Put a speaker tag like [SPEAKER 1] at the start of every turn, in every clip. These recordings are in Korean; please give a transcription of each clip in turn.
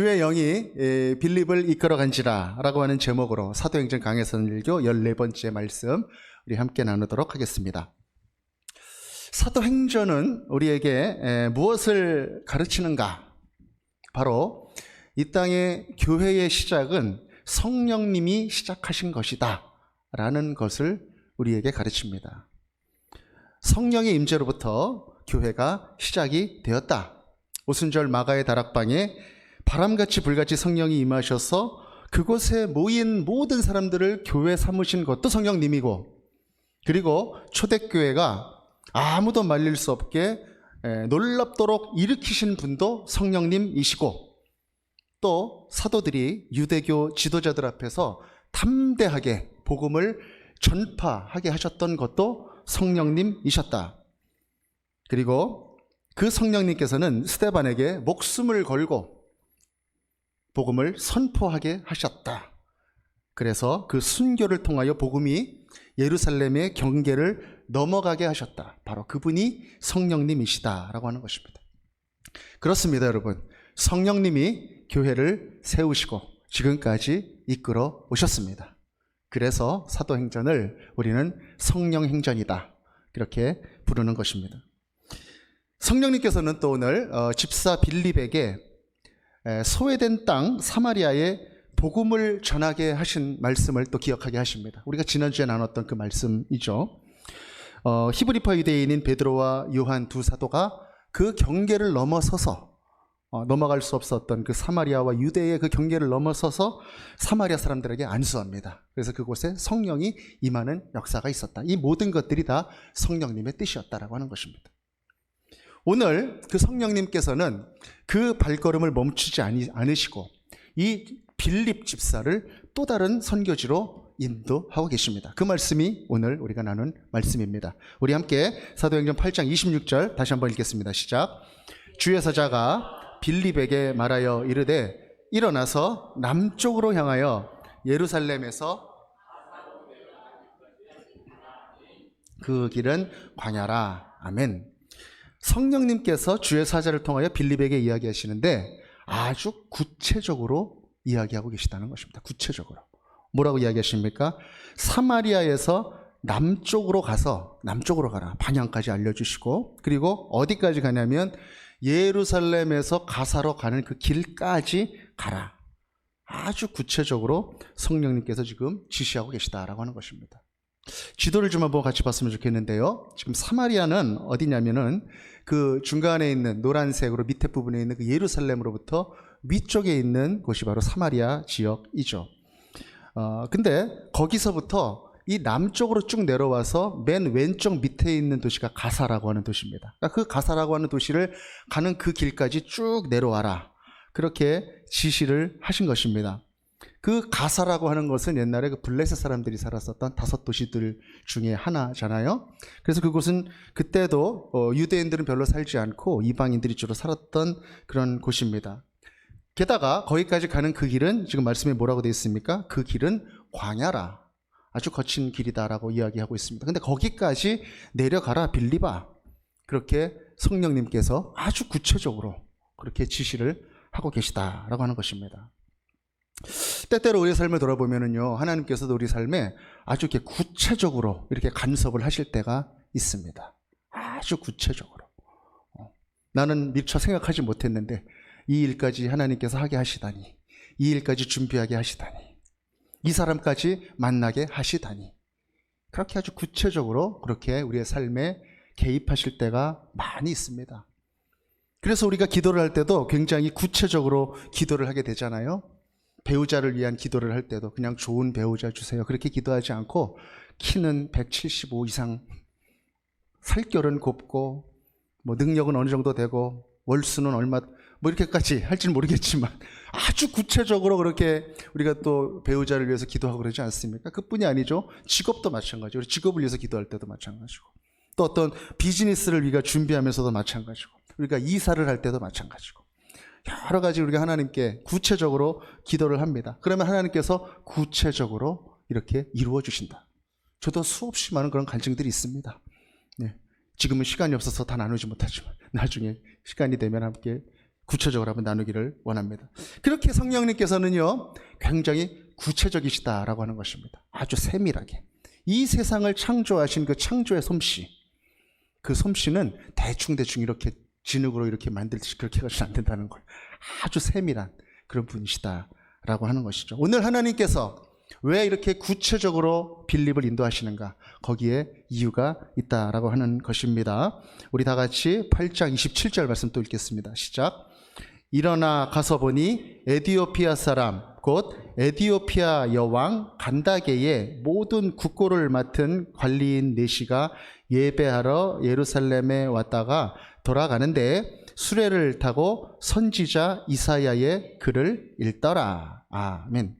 [SPEAKER 1] 주의 영이 빌립을 이끌어간지라 라고 하는 제목으로 사도행전 강해선일교 14번째 말씀 우리 함께 나누도록 하겠습니다. 사도행전은 우리에게 무엇을 가르치는가? 바로 이 땅의 교회의 시작은 성령님이 시작하신 것이다 라는 것을 우리에게 가르칩니다. 성령의 임재로부터 교회가 시작이 되었다. 오순절 마가의 다락방에 바람같이 불같이 성령이 임하셔서 그곳에 모인 모든 사람들을 교회 삼으신 것도 성령님이고, 그리고 초대교회가 아무도 말릴 수 없게 놀랍도록 일으키신 분도 성령님이시고, 또 사도들이 유대교 지도자들 앞에서 담대하게 복음을 전파하게 하셨던 것도 성령님이셨다. 그리고 그 성령님께서는 스데반에게 목숨을 걸고 복음을 선포하게 하셨다. 그래서 그 순교를 통하여 복음이 예루살렘의 경계를 넘어가게 하셨다. 바로 그분이 성령님이시다라고 하는 것입니다. 그렇습니다, 여러분. 성령님이 교회를 세우시고 지금까지 이끌어 오셨습니다. 그래서 사도행전을 우리는 성령행전이다, 이렇게 부르는 것입니다. 성령님께서는 또 오늘 집사 빌립에게 소외된 땅 사마리아에 복음을 전하게 하신 말씀을 또 기억하게 하십니다. 우리가 지난주에 나눴던 그 말씀이죠. 히브리파 유대인인 베드로와 요한 두 사도가 그 경계를 넘어서서 넘어갈 수 없었던 그 사마리아와 유대의 그 경계를 넘어서서 사마리아 사람들에게 안수합니다. 그래서 그곳에 성령이 임하는 역사가 있었다. 이 모든 것들이 다 성령님의 뜻이었다라고 하는 것입니다. 오늘 그 성령님께서는 그 발걸음을 멈추지 않으시고 이 빌립 집사를 또 다른 선교지로 인도하고 계십니다. 그 말씀이 오늘 우리가 나눈 말씀입니다. 우리 함께 사도행전 8장 26절 다시 한번 읽겠습니다. 시작. 주의 사자가 빌립에게 말하여 이르되 일어나서 남쪽으로 향하여 예루살렘에서 그 길은 광야라. 아멘. 성령님께서 주의 사자를 통하여 빌립에게 이야기하시는데 아주 구체적으로 이야기하고 계시다는 것입니다. 구체적으로. 뭐라고 이야기하십니까? 사마리아에서 남쪽으로 가라. 방향까지 알려주시고, 그리고 어디까지 가냐면 예루살렘에서 가사로 가는 그 길까지 가라. 아주 구체적으로 성령님께서 지금 지시하고 계시다라고 하는 것입니다. 지도를 좀 한번 같이 봤으면 좋겠는데요. 지금 사마리아는 어디냐면은 그 중간에 있는 노란색으로 밑에 부분에 있는 그 예루살렘으로부터 위쪽에 있는 곳이 바로 사마리아 지역이죠. 근데 거기서부터 이 남쪽으로 쭉 내려와서 맨 왼쪽 밑에 있는 도시가 가사라고 하는 도시입니다. 그러니까 그 가사라고 하는 도시를 가는 그 길까지 쭉 내려와라. 그렇게 지시를 하신 것입니다. 그 가사라고 하는 것은 옛날에 그 블레셋 사람들이 살았었던 5도시들 중에 하나잖아요. 그래서 그곳은 그때도 유대인들은 별로 살지 않고 이방인들이 주로 살았던 그런 곳입니다. 게다가 거기까지 가는 그 길은 지금 말씀에 뭐라고 되어 있습니까? 그 길은 광야라. 아주 거친 길이다라고 이야기하고 있습니다. 근데 거기까지 내려가라 빌립아. 그렇게 성령님께서 아주 구체적으로 그렇게 지시를 하고 계시다라고 하는 것입니다. 때때로 우리 삶을 돌아보면은요, 하나님께서도 우리 삶에 아주 이렇게 구체적으로 이렇게 간섭을 하실 때가 있습니다. 아주 구체적으로. 나는 미처 생각하지 못했는데 이 일까지 하나님께서 하게 하시다니, 이 일까지 준비하게 하시다니, 이 사람까지 만나게 하시다니, 그렇게 아주 구체적으로 그렇게 우리의 삶에 개입하실 때가 많이 있습니다. 그래서 우리가 기도를 할 때도 굉장히 구체적으로 기도를 하게 되잖아요. 배우자를 위한 기도를 할 때도 그냥 좋은 배우자 주세요, 그렇게 기도하지 않고 키는 175 이상, 살결은 곱고 뭐 능력은 어느 정도 되고 월수는 얼마, 뭐 이렇게까지 할지는 모르겠지만 아주 구체적으로 그렇게 우리가 또 배우자를 위해서 기도하고 그러지 않습니까? 그뿐이 아니죠. 직업도 마찬가지고, 우리 직업을 위해서 기도할 때도 마찬가지고, 또 어떤 비즈니스를 우리가 준비하면서도 마찬가지고, 우리가 이사를 할 때도 마찬가지고, 여러 가지 우리가 하나님께 구체적으로 기도를 합니다. 그러면 하나님께서 구체적으로 이렇게 이루어 주신다. 저도 수없이 많은 그런 갈증들이 있습니다. 네. 지금은 시간이 없어서 다 나누지 못하지만 나중에 시간이 되면 함께 구체적으로 한번 나누기를 원합니다. 그렇게 성령님께서는요, 굉장히 구체적이시다라고 하는 것입니다. 아주 세밀하게. 이 세상을 창조하신 그 창조의 솜씨, 그 솜씨는 대충 이렇게 진흙으로 이렇게 만들듯이 그렇게 해서는 안 된다는 걸 아주 세밀한 그런 분이시다라고 하는 것이죠. 오늘 하나님께서 왜 이렇게 구체적으로 빌립을 인도하시는가? 거기에 이유가 있다라고 하는 것입니다. 우리 다 같이 8장 27절 말씀 또 읽겠습니다. 시작. 일어나 가서 보니 에디오피아 사람 곧 에디오피아 여왕 간다게의 모든 국고를 맡은 관리인 네시가 예배하러 예루살렘에 왔다가 돌아가는데 수레를 타고 선지자 이사야의 글을 읽더라. 아멘.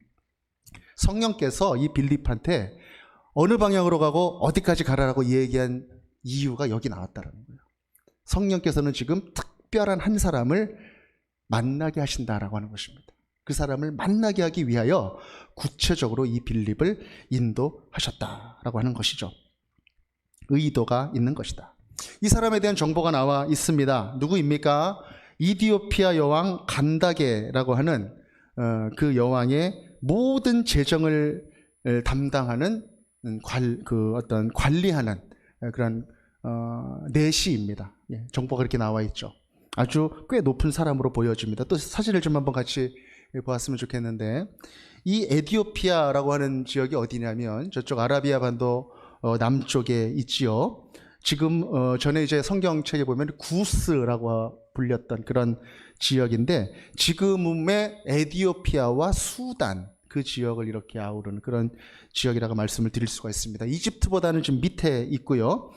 [SPEAKER 1] 성령께서 이 빌립한테 어느 방향으로 가고 어디까지 가라라고 얘기한 이유가 여기 나왔다는 거예요. 성령께서는 지금 특별한 한 사람을 만나게 하신다라고 하는 것입니다. 그 사람을 만나게 하기 위하여 구체적으로 이 빌립을 인도하셨다라고 하는 것이죠. 의도가 있는 것이다. 이 사람에 대한 정보가 나와 있습니다. 누구입니까? 이디오피아 여왕 간다게라고 하는 그 여왕의 모든 재정을 담당하는 어떤 관리하는 그런 내시입니다. 정보가 그렇게 나와 있죠. 아주 꽤 높은 사람으로 보여집니다. 또 사진을 좀 한번 같이 보았으면 좋겠는데, 이 에디오피아라고 하는 지역이 어디냐면 저쪽 아라비아 반도 남쪽에 있지요. 지금 전에 이제 성경책에 보면 구스라고 불렸던 그런 지역인데, 지금의 에디오피아와 수단 그 지역을 이렇게 아우르는 그런 지역이라고 말씀을 드릴 수가 있습니다. 이집트보다는 좀 밑에 있고요.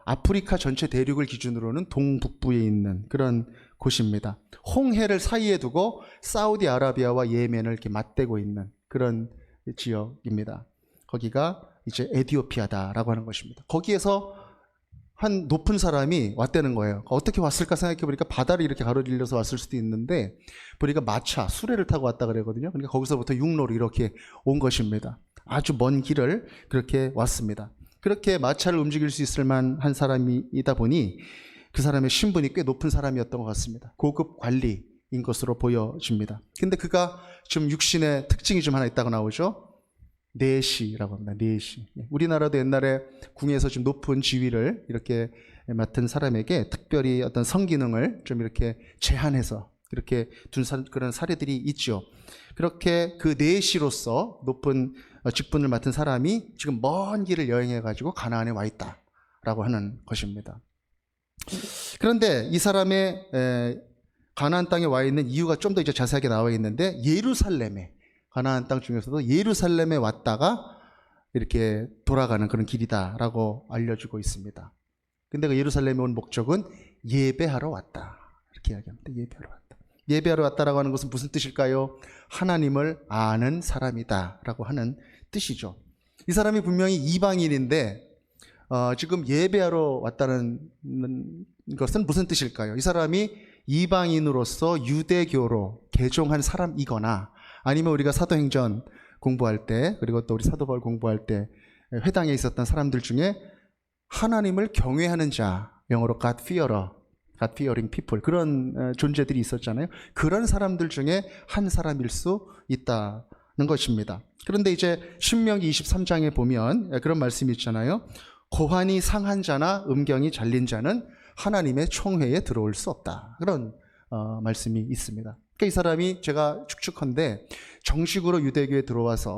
[SPEAKER 1] 아프리카 전체 대륙을 기준으로는 동북부에 있는 그런 곳입니다. 홍해를 사이에 두고 사우디아라비아와 예멘을 이렇게 맞대고 있는 그런 지역입니다. 거기가 이제 에디오피아다라고 하는 것입니다. 거기에서 한 높은 사람이 왔다는 거예요. 어떻게 왔을까 생각해 보니까 바다를 이렇게 가로질러서 왔을 수도 있는데, 보니까 마차, 수레를 타고 왔다 그러거든요. 그러니까 거기서부터 육로로 이렇게 온 것입니다. 아주 먼 길을 그렇게 왔습니다. 그렇게 마차를 움직일 수 있을 만한 사람이다 보니 그 사람의 신분이 꽤 높은 사람이었던 것 같습니다. 고급 관리인 것으로 보여집니다. 근데 그가 좀 육신의 특징이 좀 하나 있다고 나오죠. 내시라고 합니다. 내시. 우리나라도 옛날에 궁에서 좀 높은 지위를 이렇게 맡은 사람에게 특별히 어떤 성기능을 좀 이렇게 제한해서 이렇게 둔 그런 사례들이 있죠. 그렇게 그 내시로서 높은 직분을 맡은 사람이 지금 먼 길을 여행해 가지고 가나안에 와 있다라고 하는 것입니다. 그런데 이 사람의 가나안 땅에 와 있는 이유가 좀 더 이제 자세하게 나와 있는데, 예루살렘에, 가나안 땅 중에서도 예루살렘에 왔다가 이렇게 돌아가는 그런 길이다라고 알려주고 있습니다. 근데 그 예루살렘에 온 목적은 예배하러 왔다, 이렇게 이야기합니다. 예배하러 왔다. 예배하러 왔다라고 하는 것은 무슨 뜻일까요? 하나님을 아는 사람이다라고 하는 뜻이죠. 이 사람이 분명히 이방인인데 지금 예배하러 왔다는 것은 무슨 뜻일까요? 이 사람이 이방인으로서 유대교로 개종한 사람이거나, 아니면 우리가 사도행전 공부할 때, 그리고 또 우리 사도 바울 공부할 때 회당에 있었던 사람들 중에 하나님을 경외하는 자, 영어로 God fearing people, 그런 존재들이 있었잖아요. 그런 사람들 중에 한 사람일 수 있다는 것입니다. 그런데 이제 신명기 23장에 보면 그런 말씀이 있잖아요. 고환이 상한 자나 음경이 잘린 자는 하나님의 총회에 들어올 수 없다, 그런 말씀이 있습니다. 그러니까 이 사람이, 제가 축축한데 정식으로 유대교에 들어와서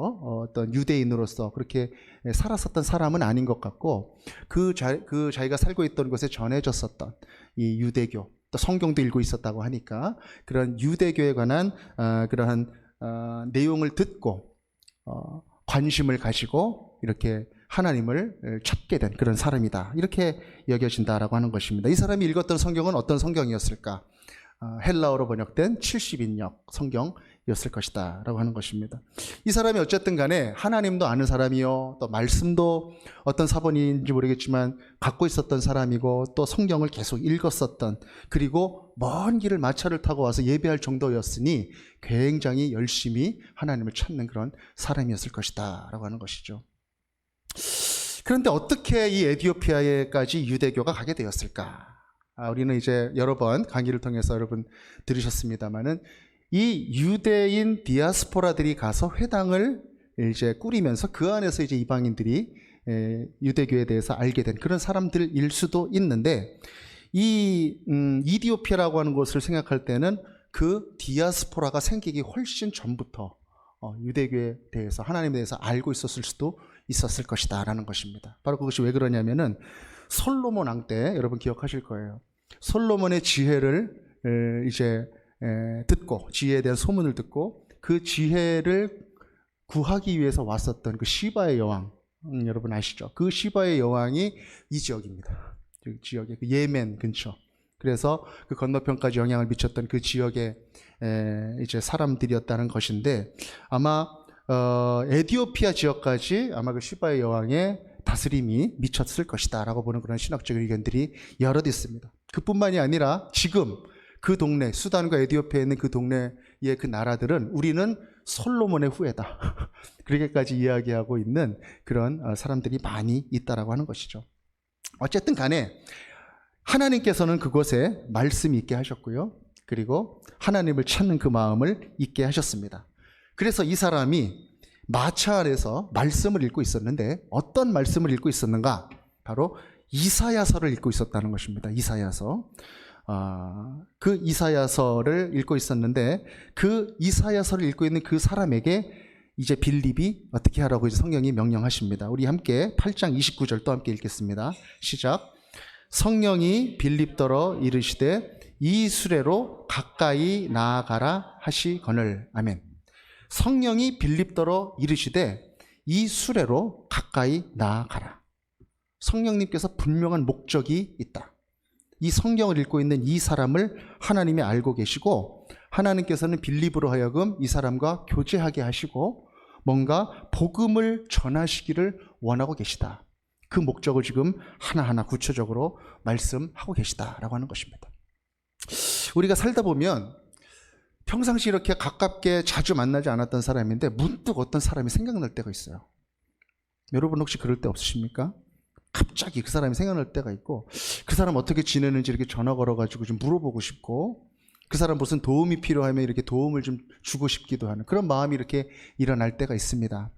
[SPEAKER 1] 어떤 유대인으로서 그렇게 살았었던 사람은 아닌 것 같고, 자기가 살고 있던 곳에 전해졌었던 이 유대교, 또 성경도 읽고 있었다고 하니까 그런 유대교에 관한 그러한 내용을 듣고 관심을 가지고 이렇게 하나님을 찾게 된 그런 사람이다, 이렇게 여겨진다라고 하는 것입니다. 이 사람이 읽었던 성경은 어떤 성경이었을까? 헬라어로 번역된 70인역 성경이었을 것이다 라고 하는 것입니다. 이 사람이 어쨌든 간에 하나님도 아는 사람이요, 또 말씀도 어떤 사본인지 모르겠지만 갖고 있었던 사람이고, 또 성경을 계속 읽었었던, 그리고 먼 길을 마차를 타고 와서 예배할 정도였으니 굉장히 열심히 하나님을 찾는 그런 사람이었을 것이다 라고 하는 것이죠. 그런데 어떻게 이 에디오피아에까지 유대교가 가게 되었을까? 우리는 이제 여러 번 강의를 통해서 여러분 들으셨습니다만은 이 유대인 디아스포라들이 가서 회당을 이제 꾸리면서 그 안에서 이제 이방인들이 유대교에 대해서 알게 된 그런 사람들일 수도 있는데, 이 이디오피아라고 하는 곳을 생각할 때는 그 디아스포라가 생기기 훨씬 전부터 유대교에 대해서, 하나님에 대해서 알고 있었을 수도 있었을 것이다 라는 것입니다. 바로 그것이 왜 그러냐면은 솔로몬 왕 때 여러분 기억하실 거예요. 솔로몬의 지혜를 이제 듣고, 지혜에 대한 소문을 듣고 그 지혜를 구하기 위해서 왔었던 그 시바의 여왕, 여러분 아시죠? 그 시바의 여왕이 이 지역입니다. 그 지역의 그 예멘 근처. 그래서 그 건너편까지 영향을 미쳤던 그 지역의 이제 사람들이었다는 것인데, 아마 에디오피아 지역까지 아마 그 시바의 여왕의 다스림이 미쳤을 것이다 라고 보는 그런 신학적 의견들이 여럿 있습니다. 그뿐만이 아니라 지금 그 동네, 수단과 에디오피아에 있는 그 동네의 그 나라들은 우리는 솔로몬의 후예다 그렇게까지 이야기하고 있는 그런 사람들이 많이 있다라고 하는 것이죠. 어쨌든 간에 하나님께서는 그곳에 말씀이 있게 하셨고요, 그리고 하나님을 찾는 그 마음을 있게 하셨습니다. 그래서 이 사람이 마차 안에서 말씀을 읽고 있었는데, 어떤 말씀을 읽고 있었는가? 바로 이사야서를 읽고 있었다는 것입니다. 이사야서. 그 이사야서를 읽고 있었는데, 그 이사야서를 읽고 있는 그 사람에게 이제 빌립이 어떻게 하라고 이제 성령이 명령하십니다. 우리 함께 8장 29절 또 함께 읽겠습니다. 시작. 성령이 빌립더러 이르시되 이 수레로 가까이 나아가라 하시거늘. 아멘. 성령이 빌립더러 이르시되 이 수레로 가까이 나아가라. 성령님께서 분명한 목적이 있다. 이 성경을 읽고 있는 이 사람을 하나님이 알고 계시고, 하나님께서는 빌립으로 하여금 이 사람과 교제하게 하시고 뭔가 복음을 전하시기를 원하고 계시다. 그 목적을 지금 하나하나 구체적으로 말씀하고 계시다라고 하는 것입니다. 우리가 살다 보면 평상시 이렇게 가깝게 자주 만나지 않았던 사람인데 문득 어떤 사람이 생각날 때가 있어요. 여러분 혹시 그럴 때 없으십니까? 갑자기 그 사람이 생각날 때가 있고, 그 사람 어떻게 지내는지 이렇게 전화 걸어가지고 좀 물어보고 싶고, 그 사람 무슨 도움이 필요하면 이렇게 도움을 좀 주고 싶기도 하는 그런 마음이 이렇게 일어날 때가 있습니다.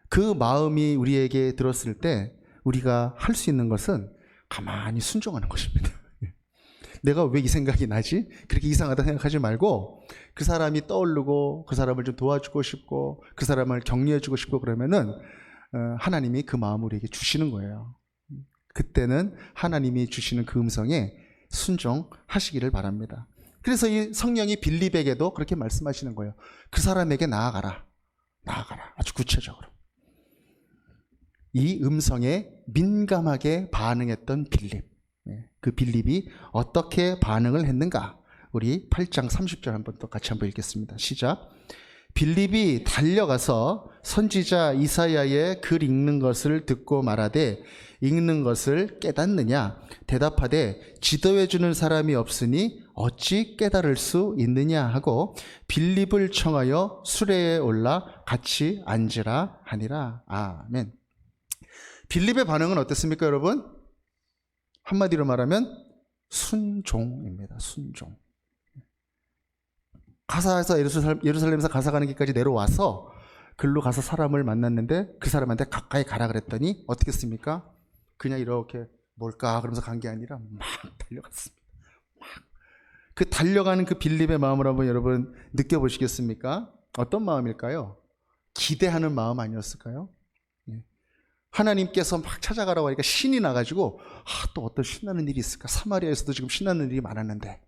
[SPEAKER 1] 그 마음이 우리에게 들었을 때 우리가 할 수 있는 것은 가만히 순종하는 것입니다. 내가 왜 이 생각이 나지? 그렇게 이상하다 생각하지 말고, 그 사람이 떠오르고 그 사람을 좀 도와주고 싶고 그 사람을 격려해주고 싶고 그러면은 하나님이 그 마음을 우리에게 주시는 거예요. 그때는 하나님이 주시는 그 음성에 순종하시기를 바랍니다. 그래서 이 성령이 빌립에게도 그렇게 말씀하시는 거예요. 그 사람에게 나아가라. 나아가라. 아주 구체적으로. 이 음성에 민감하게 반응했던 빌립. 그 빌립이 어떻게 반응을 했는가? 우리 8장 30절 한번 또 같이 한번 읽겠습니다. 시작. 빌립이 달려가서 선지자 이사야의 글 읽는 것을 듣고 말하되 읽는 것을 깨닫느냐? 대답하되 지도해 주는 사람이 없으니 어찌 깨달을 수 있느냐 하고 빌립을 청하여 수레에 올라 같이 앉으라 하니라. 아멘. 빌립의 반응은 어땠습니까, 여러분? 한마디로 말하면 순종입니다. 순종. 가사에서 예루살렘에서 가사 가는 길까지 내려와서 글로 가서 사람을 만났는데 그 사람한테 가까이 가라 그랬더니 어떻게 했습니까? 그냥 이렇게 뭘까 그러면서 간 게 아니라 막 달려갔습니다. 막. 그 달려가는 그 빌립의 마음을 한번 여러분 느껴보시겠습니까? 어떤 마음일까요? 기대하는 마음 아니었을까요? 하나님께서 막 찾아가라고 하니까 신이 나가지고 또 어떤 신나는 일이 있을까? 사마리아에서도 지금 신나는 일이 많았는데,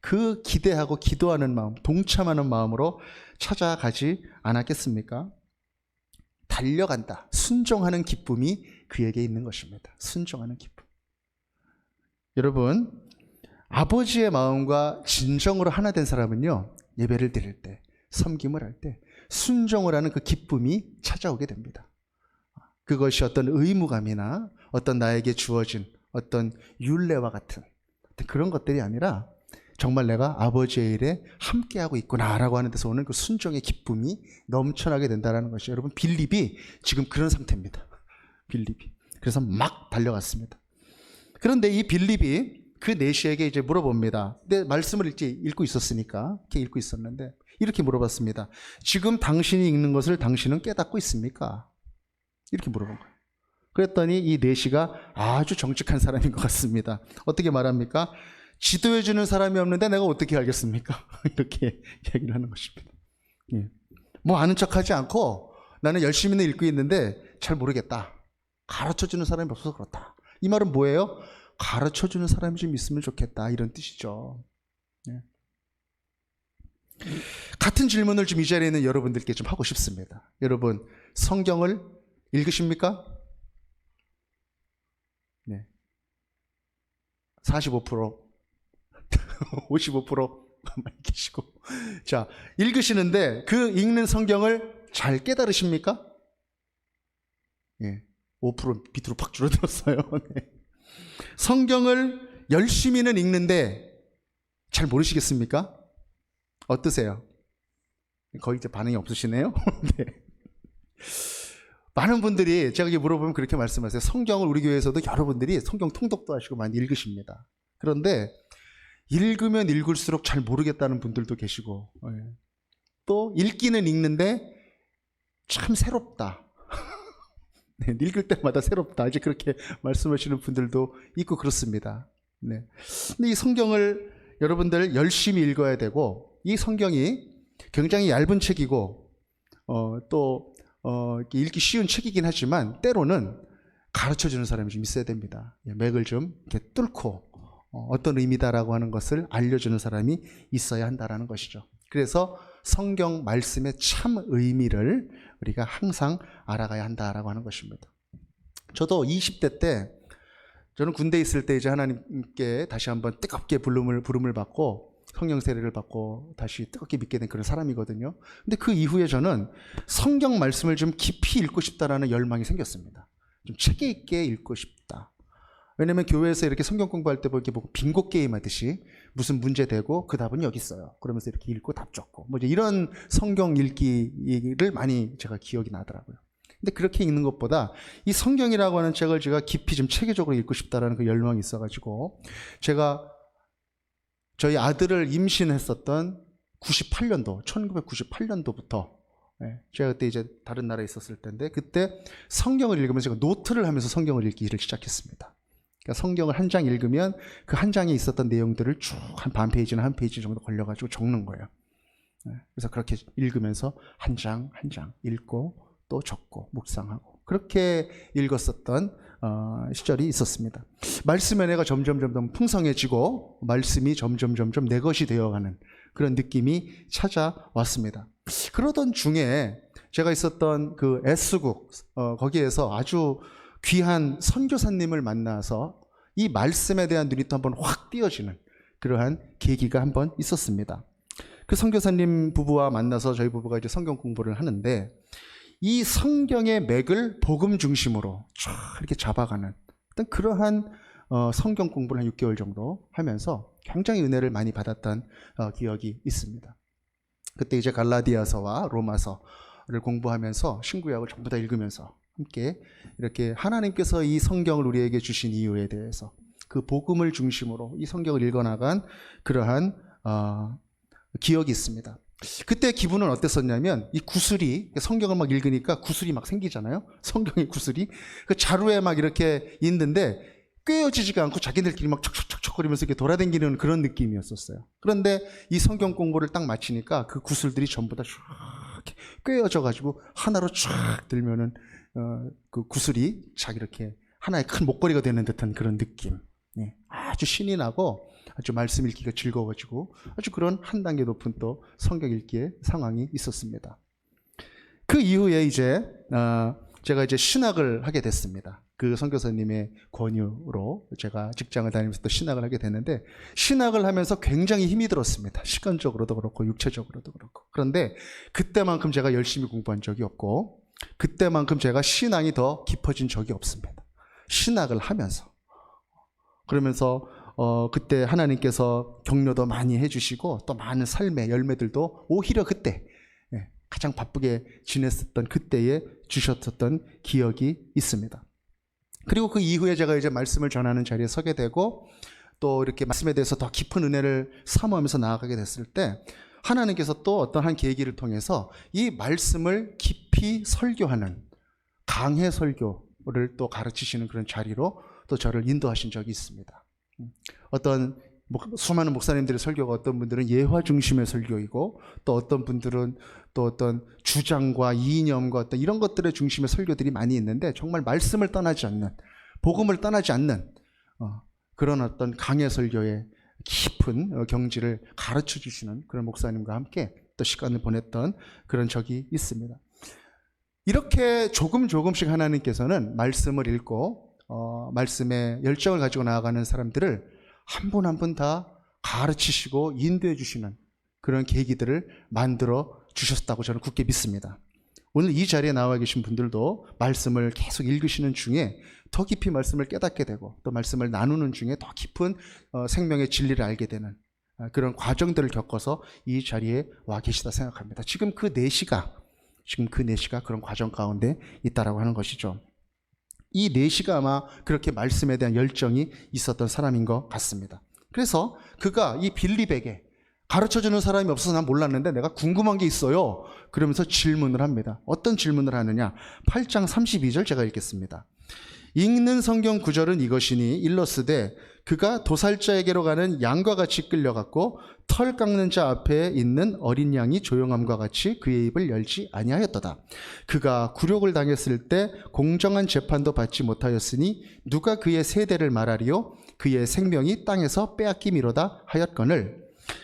[SPEAKER 1] 그 기대하고 기도하는 마음, 동참하는 마음으로 찾아가지 않았겠습니까? 달려간다. 순종하는 기쁨이 그에게 있는 것입니다. 순종하는 기쁨. 여러분, 아버지의 마음과 진정으로 하나 된 사람은요, 예배를 드릴 때, 섬김을 할 때 순종을 하는 그 기쁨이 찾아오게 됩니다. 그것이 어떤 의무감이나 어떤 나에게 주어진 어떤 율례와 같은 그런 것들이 아니라 정말 내가 아버지의 일에 함께하고 있구나라고 하는 데서 오는 그 순종의 기쁨이 넘쳐나게 된다는 것이, 여러분 빌립이 지금 그런 상태입니다. 빌립이. 그래서 막 달려갔습니다. 그런데 이 빌립이 그 내시에게 이제 물어봅니다. 근데 말씀을 읽고 있었으니까 이렇게 읽고 있었는데 이렇게 물어봤습니다. 지금 당신이 읽는 것을 당신은 깨닫고 있습니까? 이렇게 물어본 거예요. 그랬더니 이 내시가 아주 정직한 사람인 것 같습니다. 어떻게 말합니까? 지도해주는 사람이 없는데 내가 어떻게 알겠습니까? 이렇게 얘기를 하는 것입니다. 예. 뭐 아는 척하지 않고 나는 열심히는 읽고 있는데 잘 모르겠다. 가르쳐주는 사람이 없어서 그렇다. 이 말은 뭐예요? 가르쳐주는 사람이 좀 있으면 좋겠다, 이런 뜻이죠. 예. 같은 질문을 좀 이 자리에 있는 여러분들께 좀 하고 싶습니다. 여러분, 성경을 읽으십니까? 네. 45%, 55%만 계시고. 자, 읽으시는데 그 읽는 성경을 잘 깨달으십니까? 예. 5% 밑으로 팍 줄어들었어요. 네. 성경을 열심히는 읽는데 잘 모르시겠습니까? 어떠세요? 거의 이제 반응이 없으시네요. 네. 많은 분들이 제가 물어보면 그렇게 말씀하세요. 성경을 우리 교회에서도 여러분들이 성경 통독도 하시고 많이 읽으십니다. 그런데 읽으면 읽을수록 잘 모르겠다는 분들도 계시고, 또 읽기는 읽는데 참 새롭다. 네, 읽을 때마다 새롭다. 이제 그렇게 말씀하시는 분들도 있고 그렇습니다. 네. 근데 이 성경을 여러분들 열심히 읽어야 되고, 이 성경이 굉장히 얇은 책이고, 읽기 쉬운 책이긴 하지만 때로는 가르쳐주는 사람이 좀 있어야 됩니다. 맥을 좀 이렇게 뚫고 어떤 의미다라고 하는 것을 알려주는 사람이 있어야 한다라는 것이죠. 그래서 성경 말씀의 참 의미를 우리가 항상 알아가야 한다라고 하는 것입니다. 저도 20대 때, 저는 군대에 있을 때 이제 하나님께 다시 한번 뜨겁게 부름을 받고 성령 세례를 받고 다시 뜨겁게 믿게 된 그런 사람이거든요. 근데 그 이후에 저는 성경 말씀을 좀 깊이 읽고 싶다라는 열망이 생겼습니다. 좀 책 있게 읽고 싶다. 왜냐면 교회에서 이렇게 성경 공부할 때 이렇게 보고 빙고 게임 하듯이 무슨 문제 되고 그 답은 여기 있어요. 그러면서 이렇게 읽고 답 적고 뭐 이제 이런 성경 읽기를 많이 제가 기억이 나더라고요. 근데 그렇게 읽는 것보다 이 성경이라고 하는 책을 제가 깊이 좀 체계적으로 읽고 싶다라는 그 열망이 있어가지고 제가 저희 아들을 임신했었던 98년도, 1998년도부터 제가 그때 이제 다른 나라에 있었을 때인데 그때 성경을 읽으면서 제가 노트를 하면서 성경을 읽기를 시작했습니다. 그러니까 성경을 한 장 읽으면 그 한 장에 있었던 내용들을 쭉 한 반 페이지나 한 페이지 정도 걸려가지고 적는 거예요. 그래서 그렇게 읽으면서 한 장 한 장 읽고 또 적고 묵상하고 그렇게 읽었었던 시절이 있었습니다. 말씀의 은혜가 점점 풍성해지고 말씀이 점점 내 것이 되어가는 그런 느낌이 찾아왔습니다. 그러던 중에 제가 있었던 그 S국 거기에서 아주 귀한 선교사님을 만나서 이 말씀에 대한 눈이 또 한번 확 띄어지는 그러한 계기가 한번 있었습니다. 그 선교사님 부부와 만나서 저희 부부가 이제 성경 공부를 하는데 이 성경의 맥을 복음 중심으로 쫙 이렇게 잡아가는 어떤 그러한 성경 공부를 한 6개월 정도 하면서 굉장히 은혜를 많이 받았던 기억이 있습니다. 그때 이제 갈라디아서와 로마서를 공부하면서 신구약을 전부 다 읽으면서 함께 이렇게 하나님께서 이 성경을 우리에게 주신 이유에 대해서 그 복음을 중심으로 이 성경을 읽어나간 그러한 기억이 있습니다. 그때 기분은 어땠었냐면 이 구슬이 성경을 막 읽으니까 구슬이 막 생기잖아요. 성경의 구슬이 그 자루에 막 이렇게 있는데 꿰어지지가 않고 자기들끼리 막 척척척척거리면서 이렇게 돌아다니는 그런 느낌이었었어요. 그런데 이 성경 공부를 딱 마치니까 그 구슬들이 전부 다 쫙 꿰어져 가지고 하나로 쫙 들면은 그 구슬이 쫙 이렇게 하나의 큰 목걸이가 되는 듯한 그런 느낌. 아주 신이 나고 아주 말씀 읽기가 즐거워지고 아주 그런 한 단계 높은 또 성경 읽기의 상황이 있었습니다. 그 이후에 이제 제가 이제 신학을 하게 됐습니다. 그 선교사님의 권유로 제가 직장을 다니면서 또 신학을 하게 됐는데 신학을 하면서 굉장히 힘이 들었습니다. 시간적으로도 그렇고 육체적으로도 그렇고. 그런데 그때만큼 제가 열심히 공부한 적이 없고 그때만큼 제가 신앙이 더 깊어진 적이 없습니다. 신학을 하면서. 그러면서 그때 하나님께서 격려도 많이 해주시고 또 많은 삶의 열매들도 오히려 그때 가장 바쁘게 지냈었던 그때에 주셨었던 기억이 있습니다. 그리고 그 이후에 제가 이제 말씀을 전하는 자리에 서게 되고 또 이렇게 말씀에 대해서 더 깊은 은혜를 사모하면서 나아가게 됐을 때 하나님께서 또 어떤 한 계기를 통해서 이 말씀을 깊이 설교하는 강해 설교를 또 가르치시는 그런 자리로 또 저를 인도하신 적이 있습니다. 어떤 수많은 목사님들의 설교가 어떤 분들은 예화 중심의 설교이고 또 어떤 분들은 또 어떤 주장과 이념과 어떤 이런 것들의 중심의 설교들이 많이 있는데 정말 말씀을 떠나지 않는 복음을 떠나지 않는 그런 어떤 강해 설교의 깊은 경지를 가르쳐 주시는 그런 목사님과 함께 또 시간을 보냈던 그런 적이 있습니다. 이렇게 조금씩 하나님께서는 말씀을 읽고 말씀에 열정을 가지고 나아가는 사람들을 한 분 한 분 다 가르치시고 인도해 주시는 그런 계기들을 만들어 주셨다고 저는 굳게 믿습니다. 오늘 이 자리에 나와 계신 분들도 말씀을 계속 읽으시는 중에 더 깊이 말씀을 깨닫게 되고 또 말씀을 나누는 중에 더 깊은 생명의 진리를 알게 되는 그런 과정들을 겪어서 이 자리에 와 계시다 생각합니다. 지금 그 4시가 그런 과정 가운데 있다라고 하는 것이죠. 이 4시가 아마 그렇게 말씀에 대한 열정이 있었던 사람인 것 같습니다. 그래서 그가 이 빌립에게 가르쳐주는 사람이 없어서 난 몰랐는데 내가 궁금한 게 있어요. 그러면서 질문을 합니다. 어떤 질문을 하느냐? 8장 32절 제가 읽겠습니다. 읽는 성경 구절은 이것이니 일러스되 그가 도살자에게로 가는 양과 같이 끌려갔고 털 깎는 자 앞에 있는 어린 양이 조용함과 같이 그의 입을 열지 아니하였도다. 그가 굴욕을 당했을 때 공정한 재판도 받지 못하였으니 누가 그의 세대를 말하리요? 그의 생명이 땅에서 빼앗김이로다 하였거늘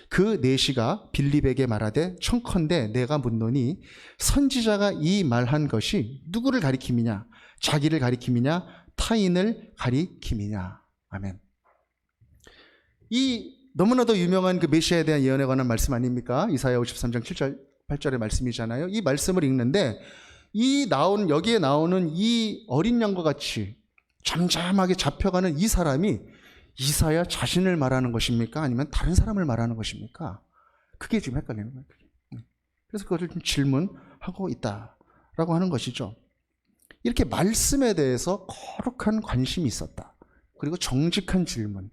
[SPEAKER 1] 그 4시가 빌립에게 말하되 청컨대 내가 묻노니 선지자가 이 말한 것이 누구를 가리킴이냐? 자기를 가리킴이냐? 타인을 가리킴이냐? 아멘. 이 너무나도 유명한 그 메시아에 대한 예언에 관한 말씀 아닙니까? 이사야 53장 7절 8절의 말씀이잖아요. 이 말씀을 읽는데 여기에 나오는 이 어린 양과 같이 잠잠하게 잡혀가는 이 사람이 이사야 자신을 말하는 것입니까? 아니면 다른 사람을 말하는 것입니까? 그게 지금 헷갈리는 거예요. 그래서 그것을 좀 질문하고 있다라고 하는 것이죠. 이렇게 말씀에 대해서 거룩한 관심이 있었다. 그리고 정직한 질문.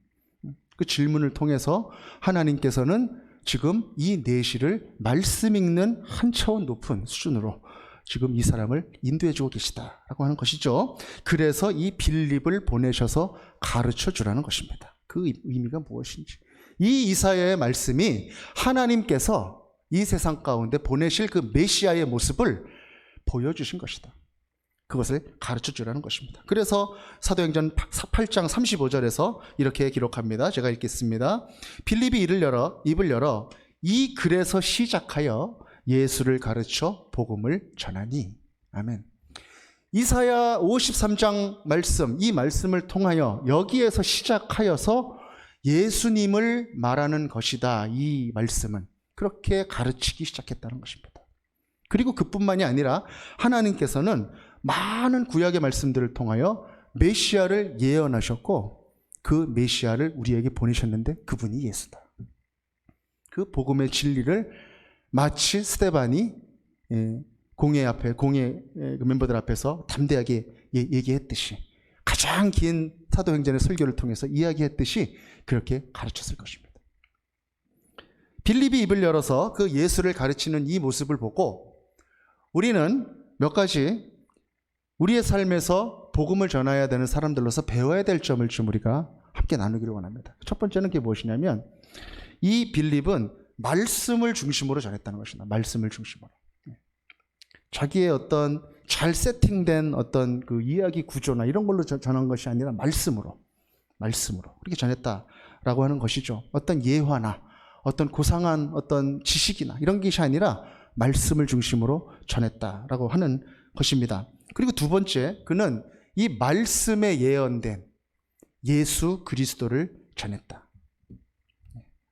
[SPEAKER 1] 그 질문을 통해서 하나님께서는 지금 이 4시를 말씀 읽는 한 차원 높은 수준으로 지금 이 사람을 인도해주고 계시다라고 하는 것이죠. 그래서 이 빌립을 보내셔서 가르쳐 주라는 것입니다. 그 의미가 무엇인지. 이 이사야의 말씀이 하나님께서 이 세상 가운데 보내실 그 메시아의 모습을 보여주신 것이다. 그것을 가르쳐 주라는 것입니다. 그래서 사도행전 8장 35절에서 이렇게 기록합니다. 제가 읽겠습니다. 빌립이 입을 열어 이 글에서 시작하여 예수를 가르쳐 복음을 전하니. 아멘. 이사야 53장 말씀, 이 말씀을 통하여 여기에서 시작하여서 예수님을 말하는 것이다. 이 말씀은 그렇게 가르치기 시작했다는 것입니다. 그리고 그뿐만이 아니라 하나님께서는 많은 구약의 말씀들을 통하여 메시아를 예언하셨고 그 메시아를 우리에게 보내셨는데 그분이 예수다. 그 복음의 진리를 마치 스데반이 공회 멤버들 앞에서 담대하게 얘기했듯이 가장 긴 사도행전의 설교를 통해서 이야기했듯이 그렇게 가르쳤을 것입니다. 빌립이 입을 열어서 그 예수를 가르치는 이 모습을 보고 우리는 몇 가지 우리의 삶에서 복음을 전해야 되는 사람들로서 배워야 될 점을 좀 우리가 함께 나누기를 원합니다. 첫 번째는 그게 무엇이냐면 이 빌립은 말씀을 중심으로 전했다는 것입니다. 말씀을 중심으로. 자기의 어떤 잘 세팅된 어떤 그 이야기 구조나 이런 걸로 전한 것이 아니라 말씀으로 그렇게 전했다라고 하는 것이죠. 어떤 예화나 어떤 고상한 어떤 지식이나 이런 것이 아니라 말씀을 중심으로 전했다라고 하는 것입니다. 그리고 두 번째, 그는 이 말씀에 예언된 예수 그리스도를 전했다.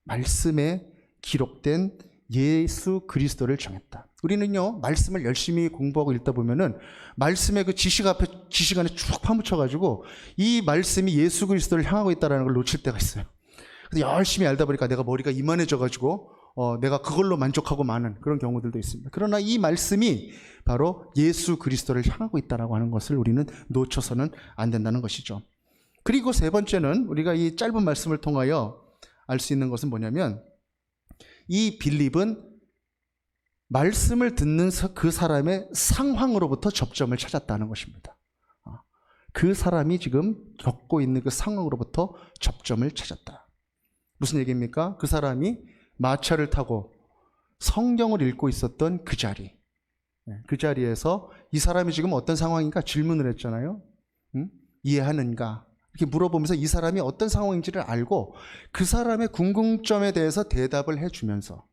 [SPEAKER 1] 말씀에 기록된 예수 그리스도를 전했다. 우리는요, 말씀을 열심히 공부하고 읽다 보면은 말씀의 그 지식 안에 쭉 파묻혀가지고 이 말씀이 예수 그리스도를 향하고 있다는 걸 놓칠 때가 있어요. 근데 열심히 알다 보니까 내가 머리가 이만해져가지고 내가 그걸로 만족하고 마는 그런 경우들도 있습니다. 그러나 이 말씀이 바로 예수 그리스도를 향하고 있다라고 하는 것을 우리는 놓쳐서는 안 된다는 것이죠. 그리고 세 번째는 우리가 이 짧은 말씀을 통하여 알 수 있는 것은 뭐냐면 이 빌립은 말씀을 듣는 그 사람의 상황으로부터 접점을 찾았다는 것입니다. 그 사람이 지금 겪고 있는 그 상황으로부터 접점을 찾았다. 무슨 얘기입니까? 그 사람이 마차를 타고 성경을 읽고 있었던 그 자리, 그 자리에서 이 사람이 지금 어떤 상황인가 질문을 했잖아요. 이해하는가? 이렇게 물어보면서 이 사람이 어떤 상황인지를 알고 그 사람의 궁금점에 대해서 대답을 해주면서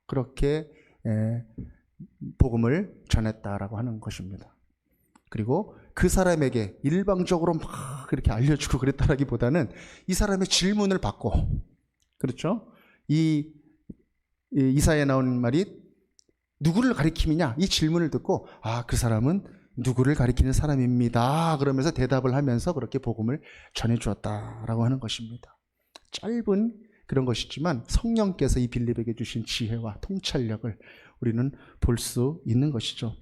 [SPEAKER 1] 그렇게 복음을 전했다라고 하는 것입니다. 그리고 그 사람에게 일방적으로 막 그렇게 알려주고 그랬다라기보다는 이 사람의 질문을 받고, 그렇죠? 이사야에 나오는 말이 누구를 가리킴이냐? 이 질문을 듣고 그 사람은 누구를 가리키는 사람입니다. 그러면서 대답을 하면서 그렇게 복음을 전해주었다라고 하는 것입니다. 짧은 그런 것이지만 성령께서 이 빌립에게 주신 지혜와 통찰력을 우리는 볼 수 있는 것이죠.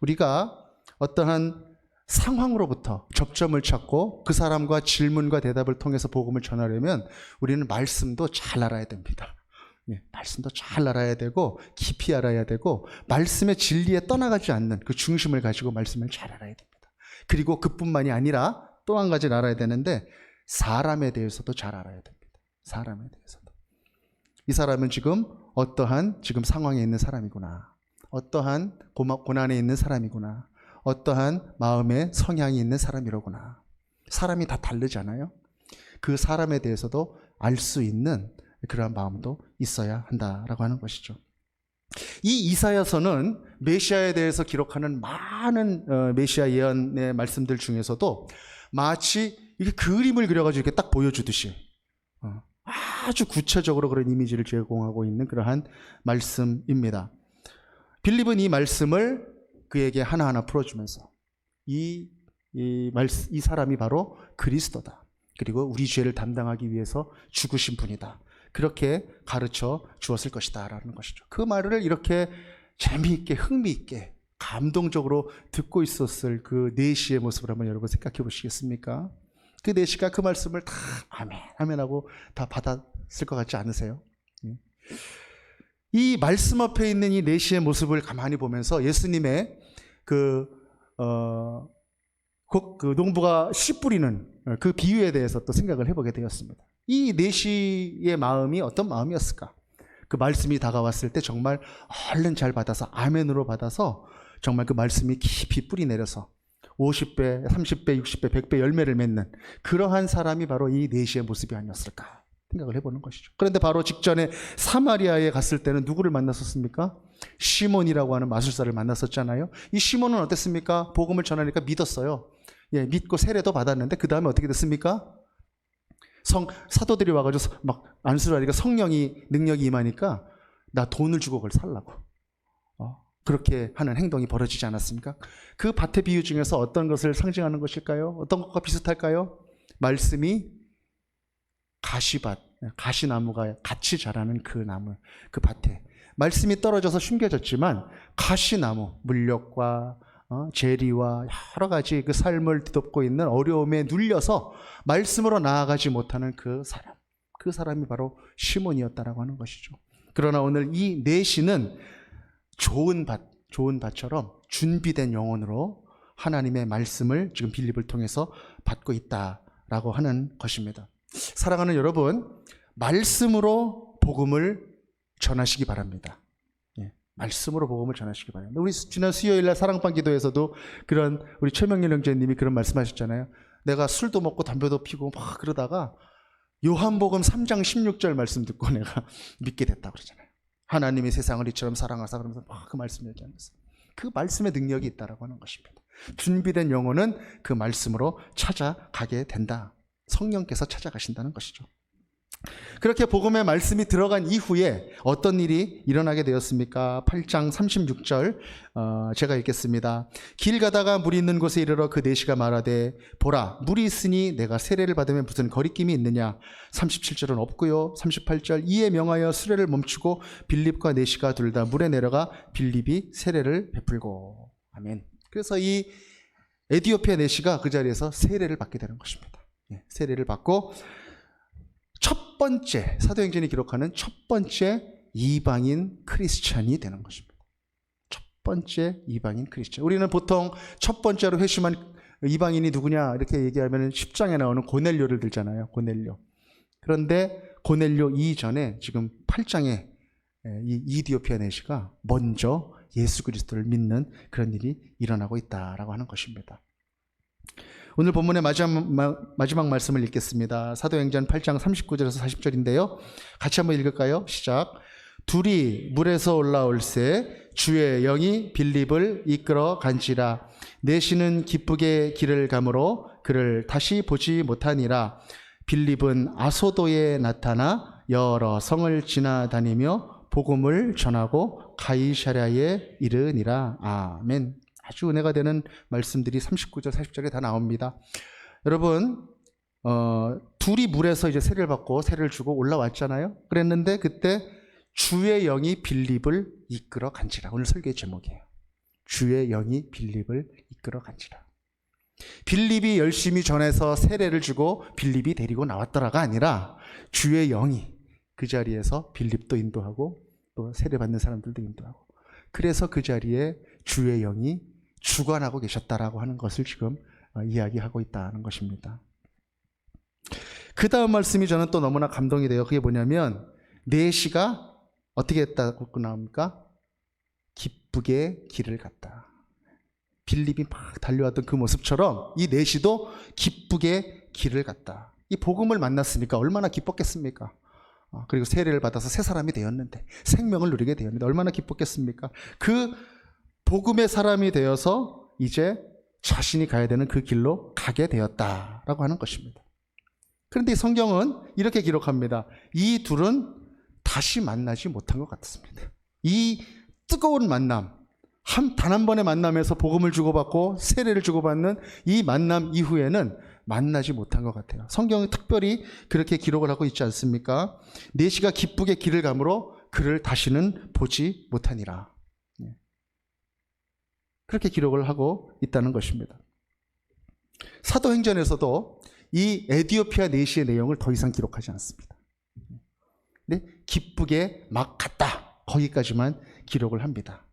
[SPEAKER 1] 우리가 어떠한 상황으로부터 접점을 찾고 그 사람과 질문과 대답을 통해서 복음을 전하려면 우리는 말씀도 잘 알아야 됩니다. 말씀도 잘 알아야 되고 깊이 알아야 되고 말씀의 진리에 떠나가지 않는 그 중심을 가지고 말씀을 잘 알아야 됩니다. 그리고 그뿐만이 아니라 또 한 가지를 알아야 되는데 사람에 대해서도 잘 알아야 됩니다. 사람에 대해서도. 이 사람은 지금 어떠한 지금 상황에 있는 사람이구나. 어떠한 고난에 있는 사람이구나. 어떠한 마음의 성향이 있는 사람이로구나. 사람이 다 다르잖아요. 그 사람에 대해서도 알 수 있는 그러한 마음도 있어야 한다라고 하는 것이죠. 이 이사야서는 메시아에 대해서 기록하는 많은 메시아 예언의 말씀들 중에서도 마치 이렇게 그림을 그려가지고 이렇게 딱 보여주듯이 아주 구체적으로 그런 이미지를 제공하고 있는 그러한 말씀입니다. 빌립은 이 말씀을 그에게 하나하나 풀어주면서 이 사람이 바로 그리스도다. 그리고 우리 죄를 담당하기 위해서 죽으신 분이다. 그렇게 가르쳐 주었을 것이다 라는 것이죠. 그 말을 이렇게 재미있게 흥미있게 감동적으로 듣고 있었을 그 내시의 모습을 한번 여러분 생각해 보시겠습니까? 그 내시가 그 말씀을 다 아멘 아멘 하고 다 받았을 것 같지 않으세요? 이 말씀 앞에 있는 이 내시의 모습을 가만히 보면서 예수님의 그 농부가 씨 뿌리는 그 비유에 대해서 또 생각을 해보게 되었습니다. 이 내시의 마음이 어떤 마음이었을까? 그 말씀이 다가왔을 때 정말 얼른 잘 받아서 아멘으로 받아서 정말 그 말씀이 깊이 뿌리 내려서 50배, 30배, 60배, 100배 열매를 맺는 그러한 사람이 바로 이 내시의 모습이 아니었을까 생각을 해보는 것이죠. 그런데 바로 직전에 사마리아에 갔을 때는 누구를 만났었습니까? 시몬이라고 하는 마술사를 만났었잖아요. 이 시몬은 어땠습니까? 복음을 전하니까 믿었어요. 믿고 세례도 받았는데 그 다음에 어떻게 됐습니까? 사도들이 와가지고 막 안수하니까 성령이 능력이 임하니까 나 돈을 주고 그걸 살라고 그렇게 하는 행동이 벌어지지 않았습니까? 그 밭의 비유 중에서 어떤 것을 상징하는 것일까요? 어떤 것과 비슷할까요? 말씀이 가시밭, 가시나무가 같이 자라는 그 나무, 그 밭에 말씀이 떨어져서 숨겨졌지만 가시나무, 물력과 재리와 여러 가지 그 삶을 뒤덮고 있는 어려움에 눌려서 말씀으로 나아가지 못하는 그 사람이 바로 시몬이었다라고 하는 것이죠. 그러나 오늘 이 내시는 좋은 밭처럼 준비된 영혼으로 하나님의 말씀을 지금 빌립을 통해서 받고 있다라고 하는 것입니다. 사랑하는 여러분, 말씀으로 복음을 전하시기 바랍니다. 말씀으로 복음을 전하시기 바랍니다. 우리 지난 수요일날 사랑방 기도에서도 그런 우리 최명일 형제님이 그런 말씀하셨잖아요. 내가 술도 먹고 담배도 피고 막 그러다가 요한복음 3장 16절 말씀 듣고 내가 믿게 됐다고 그러잖아요. 하나님이 세상을 이처럼 사랑하사 그러면서 막 그 말씀 얘기하면서 그 말씀의 능력이 있다라고 하는 것입니다. 준비된 영혼은 그 말씀으로 찾아가게 된다. 성령께서 찾아가신다는 것이죠. 그렇게 복음의 말씀이 들어간 이후에 어떤 일이 일어나게 되었습니까? 8장 36절 제가 읽겠습니다. 길 가다가 물이 있는 곳에 이르러 그 내시가 말하되 보라 물이 있으니 내가 세례를 받으면 무슨 거리낌이 있느냐. 37절은 없고요. 38절 이에 명하여 수레를 멈추고 빌립과 내시가 둘 다 물에 내려가 빌립이 세례를 베풀고. 아멘. 그래서 이 에디오피아 내시가 그 자리에서 세례를 받게 되는 것입니다. 세례를 받고 첫 번째, 사도행전이 기록하는 첫 번째 이방인 크리스찬이 되는 것입니다. 첫 번째 이방인 크리스찬. 우리는 보통 첫 번째로 회심한 이방인이 누구냐 이렇게 얘기하면 10장에 나오는 고넬료를 들잖아요. 고넬료. 그런데 고넬료 이전에 지금 8장에 이 이디오피아 내시가 먼저 예수 그리스도를 믿는 그런 일이 일어나고 있다라고 하는 것입니다. 오늘 본문의 마지막 말씀을 읽겠습니다. 사도행전 8장 39절에서 40절인데요. 같이 한번 읽을까요? 시작. 둘이 물에서 올라올새 주의 영이 빌립을 이끌어 간지라. 내시는 기쁘게 길을 가므로 그를 다시 보지 못하니라. 빌립은 아소도에 나타나 여러 성을 지나다니며 복음을 전하고 가이사랴에 이르니라. 아멘. 아주 은혜가 되는 말씀들이 39절, 40절에 다 나옵니다. 여러분, 둘이 물에서 이제 세례를 받고 세례를 주고 올라왔잖아요. 그랬는데 그때 주의 영이 빌립을 이끌어 간지라. 오늘 설교의 제목이에요. 주의 영이 빌립을 이끌어 간지라. 빌립이 열심히 전해서 세례를 주고 빌립이 데리고 나왔더라가 아니라 주의 영이 그 자리에서 빌립도 인도하고 또 세례 받는 사람들도 인도하고, 그래서 그 자리에 주의 영이 주관하고 계셨다라고 하는 것을 지금 이야기하고 있다는 것입니다. 그 다음 말씀이 저는 또 너무나 감동이 돼요. 그게 뭐냐면 내시가 어떻게 했다고 나옵니까? 기쁘게 길을 갔다. 빌립이 막 달려왔던 그 모습처럼 이 내시도 기쁘게 길을 갔다. 이 복음을 만났으니까 얼마나 기뻤겠습니까? 그리고 세례를 받아서 새 사람이 되었는데, 생명을 누리게 되었는데 얼마나 기뻤겠습니까? 그 복음의 사람이 되어서 이제 자신이 가야 되는 그 길로 가게 되었다라고 하는 것입니다. 그런데 이 성경은 이렇게 기록합니다. 이 둘은 다시 만나지 못한 것 같습니다. 이 뜨거운 만남, 단 한 번의 만남에서 복음을 주고받고 세례를 주고받는 이 만남 이후에는 만나지 못한 것 같아요. 성경은 특별히 그렇게 기록을 하고 있지 않습니까? 내시가 기쁘게 길을 가므로 그를 다시는 보지 못하니라. 그렇게 기록을 하고 있다는 것입니다. 사도행전에서도 이 에디오피아 내시의 내용을 더 이상 기록하지 않습니다. 근데 기쁘게 막 갔다, 거기까지만 기록을 합니다.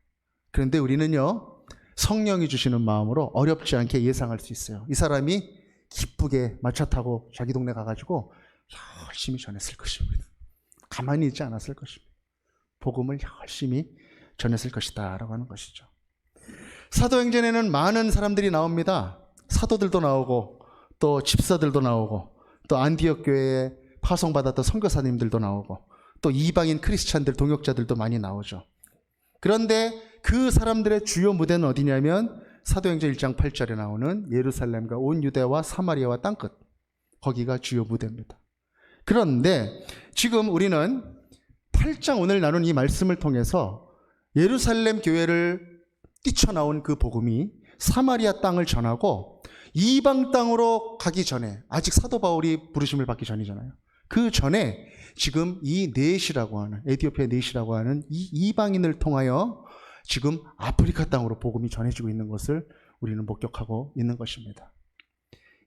[SPEAKER 1] 그런데 우리는요, 성령이 주시는 마음으로 어렵지 않게 예상할 수 있어요. 이 사람이 기쁘게 마차 타고 자기 동네 가가지고 열심히 전했을 것입니다. 가만히 있지 않았을 것입니다. 복음을 열심히 전했을 것이다 라고 하는 것이죠. 사도행전에는 많은 사람들이 나옵니다. 사도들도 나오고 또 집사들도 나오고 또 안디옥 교회에 파송받았던 선교사님들도 나오고 또 이방인 크리스찬들, 동역자들도 많이 나오죠. 그런데 그 사람들의 주요 무대는 어디냐면 사도행전 1장 8절에 나오는 예루살렘과 온 유대와 사마리아와 땅끝, 거기가 주요 무대입니다. 그런데 지금 우리는 8장 오늘 나눈 이 말씀을 통해서 예루살렘 교회를 뛰쳐나온 그 복음이 사마리아 땅을 전하고 이방 땅으로 가기 전에, 아직 사도 바울이 부르심을 받기 전이잖아요. 그 전에 지금 이 넷이라고 하는, 에디오피아 넷이라고 하는 이 이방인을 통하여 지금 아프리카 땅으로 복음이 전해지고 있는 것을 우리는 목격하고 있는 것입니다.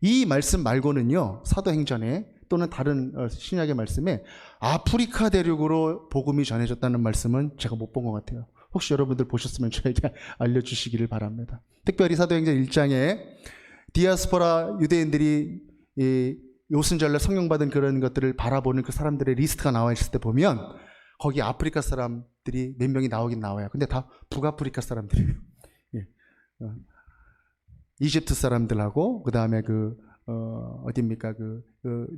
[SPEAKER 1] 이 말씀 말고는요, 사도행전에 또는 다른 신약의 말씀에 아프리카 대륙으로 복음이 전해졌다는 말씀은 제가 못 본 것 같아요. 혹시 여러분들 보셨으면 저에게 알려주시기를 바랍니다. 특별히 사도행전 1장에 디아스포라 유대인들이 이 요순절날 성령받은 그런 것들을 바라보는 그 사람들의 리스트가 나와 있을 때 보면 거기 아프리카 사람들이 몇 명이 나오긴 나와요. 근데 다 북아프리카 사람들이에요. 예. 이집트 사람들하고 그 다음에 어디입니까?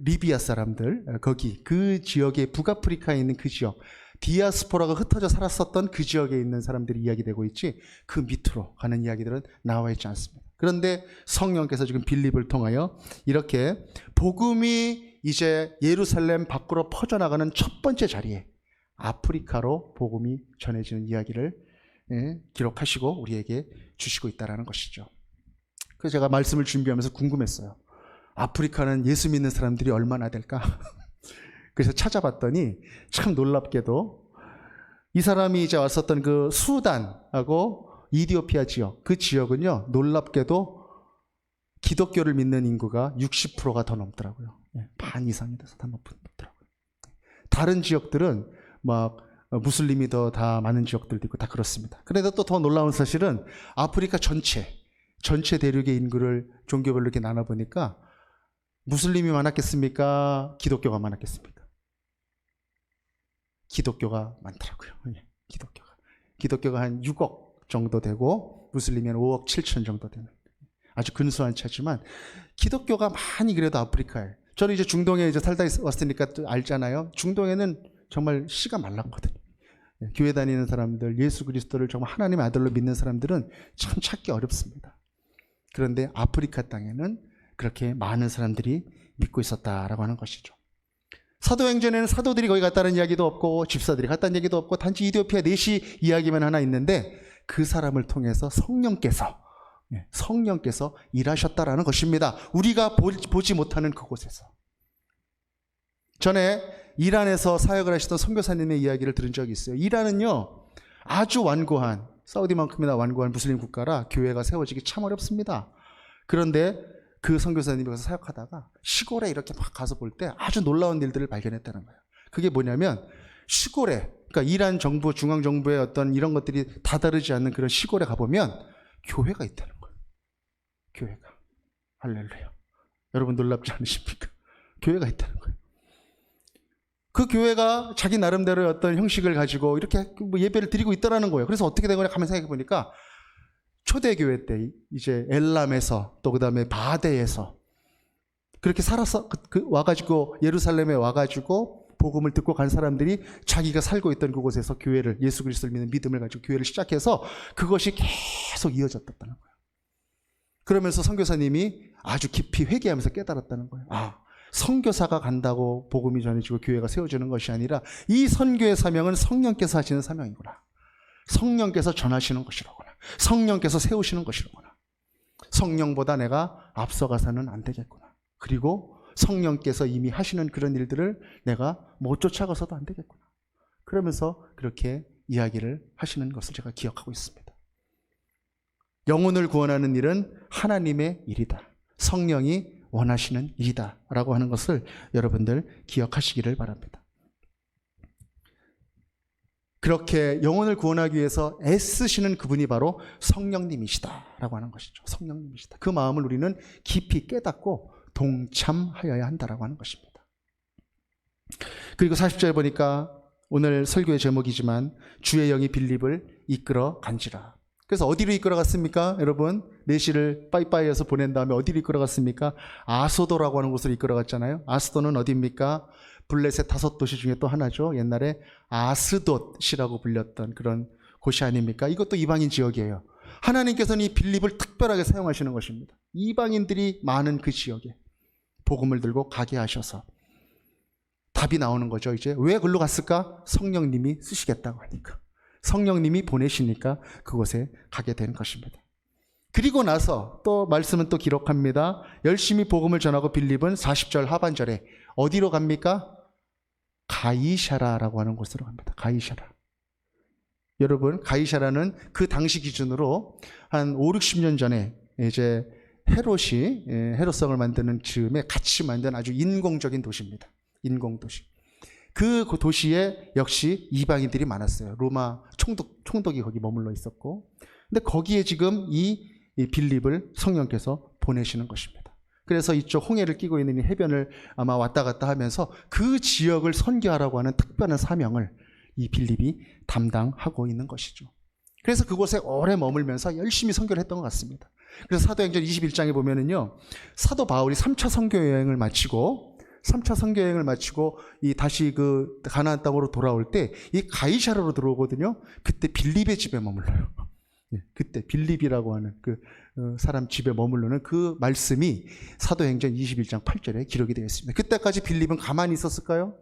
[SPEAKER 1] 리비아 사람들, 거기 그 지역에 북아프리카에 있는 그 지역, 디아스포라가 흩어져 살았었던 그 지역에 있는 사람들이 이야기되고 있지, 그 밑으로 가는 이야기들은 나와 있지 않습니다. 그런데 성령께서 지금 빌립을 통하여 이렇게 복음이 이제 예루살렘 밖으로 퍼져나가는 첫 번째 자리에 아프리카로 복음이 전해지는 이야기를 기록하시고 우리에게 주시고 있다는 것이죠. 그래서 제가 말씀을 준비하면서 궁금했어요. 아프리카는 예수 믿는 사람들이 얼마나 될까? 그래서 찾아봤더니 참 놀랍게도 이 사람이 이제 왔었던 그 수단하고 이디오피아 지역, 그 지역은요, 놀랍게도 기독교를 믿는 인구가 60%가 더 넘더라고요. 반 이상이 돼서 더 높더라고요. 다른 지역들은 막 무슬림이 더 다 많은 지역들도 있고 다 그렇습니다. 그런데 또 더 놀라운 사실은 아프리카 전체 대륙의 인구를 종교별로 이렇게 나눠보니까 무슬림이 많았겠습니까? 기독교가 많았겠습니까? 기독교가 많더라고요. 기독교가 한 6억 정도 되고 무슬림이 한 5억 7천 정도 되는 아주 근소한 차지만 기독교가 많이 그래도 아프리카에, 저는 이제 중동에 이제 살다 왔으니까 알잖아요. 중동에는 정말 씨가 말랐거든요. 교회 다니는 사람들, 예수 그리스도를 정말 하나님의 아들로 믿는 사람들은 참 찾기 어렵습니다. 그런데 아프리카 땅에는 그렇게 많은 사람들이 믿고 있었다라고 하는 것이죠. 사도행전에는 사도들이 거기 갔다는 이야기도 없고 집사들이 갔다는 얘기도 없고 단지 이디오피아 내시 이야기만 하나 있는데 그 사람을 통해서 성령께서 일하셨다라는 것입니다. 우리가 보지 못하는 그곳에서. 전에 이란에서 사역을 하시던 선교사님의 이야기를 들은 적이 있어요. 이란은요, 아주 완고한, 사우디만큼이나 완고한 무슬림 국가라 교회가 세워지기 참 어렵습니다. 그런데 그 선교사님이 가서 사역하다가 시골에 이렇게 막 가서 볼 때 아주 놀라운 일들을 발견했다는 거예요. 그게 뭐냐면 시골에, 그러니까 이란 정부, 중앙정부의 어떤 이런 것들이 다다르지 않는 그런 시골에 가보면 교회가 있다는 거예요. 교회가. 할렐루야. 여러분 놀랍지 않으십니까? 교회가 있다는 거예요. 그 교회가 자기 나름대로의 어떤 형식을 가지고 이렇게 예배를 드리고 있다는 거예요. 그래서 어떻게 된 거냐 가면 생각해 보니까 초대교회 때 이제 엘람에서 또 그 다음에 바데에서 그렇게 살아서 와가지고 예루살렘에 와가지고 복음을 듣고 간 사람들이 자기가 살고 있던 그곳에서 교회를, 예수 그리스도를 믿는 믿음을 가지고 교회를 시작해서 그것이 계속 이어졌다는 거예요. 그러면서 선교사님이 아주 깊이 회개하면서 깨달았다는 거예요. 선교사가 간다고 복음이 전해지고 교회가 세워지는 것이 아니라 이 선교의 사명은 성령께서 하시는 사명이구나. 성령께서 전하시는 것이로구나. 성령께서 세우시는 것이로구나. 성령보다 내가 앞서가서는 안 되겠구나. 그리고 성령께서 이미 하시는 그런 일들을 내가 못 쫓아가서도 안 되겠구나. 그러면서 그렇게 이야기를 하시는 것을 제가 기억하고 있습니다. 영혼을 구원하는 일은 하나님의 일이다. 성령이 원하시는 일이다 라고 하는 것을 여러분들 기억하시기를 바랍니다. 그렇게 영혼을 구원하기 위해서 애쓰시는 그분이 바로 성령님이시다 라고 하는 것이죠. 성령님이시다. 그 마음을 우리는 깊이 깨닫고 동참하여야 한다라고 하는 것입니다. 그리고 40절에 보니까 오늘 설교의 제목이지만 주의 영이 빌립을 이끌어 간지라. 그래서 어디로 이끌어 갔습니까? 여러분, 내시를 빠이빠이에서 보낸 다음에 어디로 이끌어 갔습니까? 아소도라고 하는 곳으로 이끌어 갔잖아요. 아소도는 어디입니까? 블레셋 5도시 중에 또 하나죠. 옛날에 아스돗이라고 불렸던 그런 곳이 아닙니까? 이것도 이방인 지역이에요. 하나님께서는 이 빌립을 특별하게 사용하시는 것입니다. 이방인들이 많은 그 지역에 복음을 들고 가게 하셔서 답이 나오는 거죠. 이제 왜 글로 갔을까? 성령님이 쓰시겠다고 하니까. 성령님이 보내시니까 그곳에 가게 된 것입니다. 그리고 나서 또 말씀은 또 기록합니다. 열심히 복음을 전하고 빌립은 40절 하반절에 어디로 갑니까? 가이샤라라고 하는 곳으로 갑니다. 가이샤라. 여러분, 가이샤라는 그 당시 기준으로 한 5, 60년 전에 이제 헤롯이 헤롯성을 만드는 즈음에 같이 만든 아주 인공적인 도시입니다. 인공도시. 그 도시에 역시 이방인들이 많았어요. 로마 총독이 거기 머물러 있었고. 근데 거기에 지금 이 빌립을 성령께서 보내시는 것입니다. 그래서 이쪽 홍해를 끼고 있는 이 해변을 아마 왔다 갔다 하면서 그 지역을 선교하라고 하는 특별한 사명을 이 빌립이 담당하고 있는 것이죠. 그래서 그곳에 오래 머물면서 열심히 선교를 했던 것 같습니다. 그래서 사도행전 21장에 보면은요, 사도 바울이 3차 선교 여행을 마치고 이 다시 그 가나안 땅으로 돌아올 때 이 가이사라로 들어오거든요. 그때 빌립의 집에 머물러요. 그때 빌립이라고 하는 그 사람 집에 머무르는 그 말씀이 사도행전 21장 8절에 기록이 되어 있습니다. 그때까지 빌립은 가만히 있었을까요?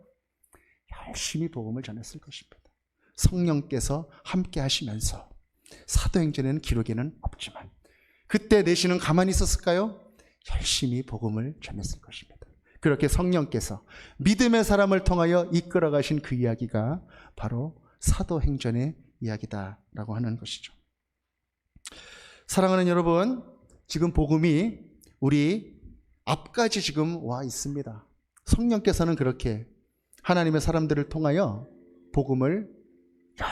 [SPEAKER 1] 열심히 복음을 전했을 것입니다. 성령께서 함께 하시면서 사도행전에는 기록에는 없지만 그때 내시는 가만히 있었을까요? 열심히 복음을 전했을 것입니다. 그렇게 성령께서 믿음의 사람을 통하여 이끌어 가신 그 이야기가 바로 사도행전의 이야기다라고 하는 것이죠. 사랑하는 여러분, 지금 복음이 우리 앞까지 지금 와 있습니다. 성령께서는 그렇게 하나님의 사람들을 통하여 복음을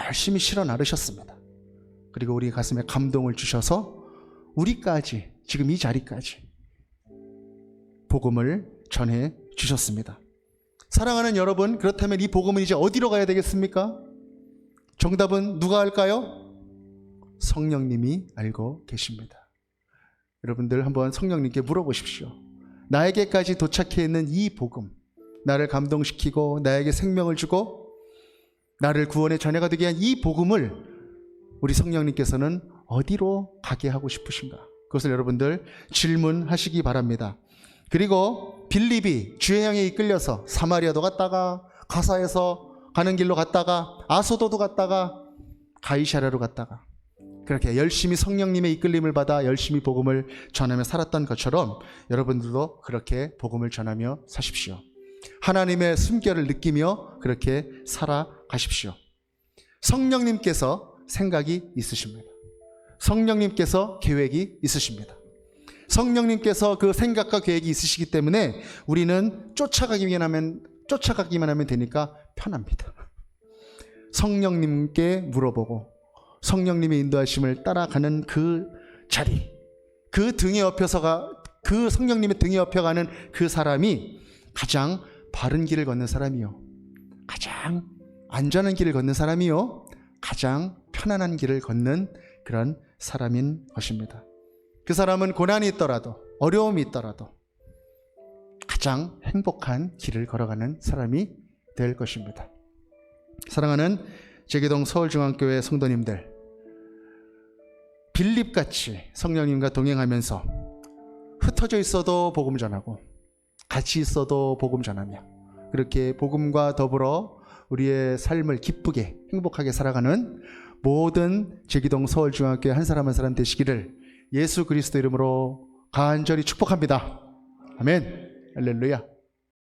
[SPEAKER 1] 열심히 실어 나르셨습니다. 그리고 우리 가슴에 감동을 주셔서 우리까지 지금 이 자리까지 복음을 전해 주셨습니다. 사랑하는 여러분, 그렇다면 이 복음은 이제 어디로 가야 되겠습니까? 정답은 누가 할까요? 성령님이 알고 계십니다. 여러분들 한번 성령님께 물어보십시오. 나에게까지 도착해 있는 이 복음, 나를 감동시키고 나에게 생명을 주고 나를 구원의 자녀가 되게 한 이 복음을 우리 성령님께서는 어디로 가게 하고 싶으신가? 그것을 여러분들 질문하시기 바랍니다. 그리고 빌립이 주의 향에 이끌려서 사마리아도 갔다가 가사에서 가는 길로 갔다가 아소도도 갔다가 가이사랴로 갔다가 그렇게 열심히 성령님의 이끌림을 받아 열심히 복음을 전하며 살았던 것처럼 여러분들도 그렇게 복음을 전하며 사십시오. 하나님의 숨결을 느끼며 그렇게 살아가십시오. 성령님께서 생각이 있으십니다. 성령님께서 계획이 있으십니다. 성령님께서 그 생각과 계획이 있으시기 때문에 우리는 쫓아가기만 하면 되니까 편합니다. 성령님께 물어보고 성령님의 인도하심을 따라가는 그 자리, 그 등에 엎여서가 그 성령님의 등에 엎여가는 그 사람이 가장 바른 길을 걷는 사람이요, 가장 안전한 길을 걷는 사람이요, 가장 편안한 길을 걷는 그런 사람인 것입니다. 그 사람은 고난이 있더라도 어려움이 있더라도 가장 행복한 길을 걸어가는 사람이 될 것입니다. 사랑하는 제기동 서울중앙교회 성도님들, 빌립같이 성령님과 동행하면서 흩어져 있어도 복음 전하고 같이 있어도 복음 전하며 그렇게 복음과 더불어 우리의 삶을 기쁘게 행복하게 살아가는 모든 제기동 서울중앙교회 한 사람 한 사람 되시기를 예수 그리스도 이름으로 간절히 축복합니다. 아멘. 할렐루야.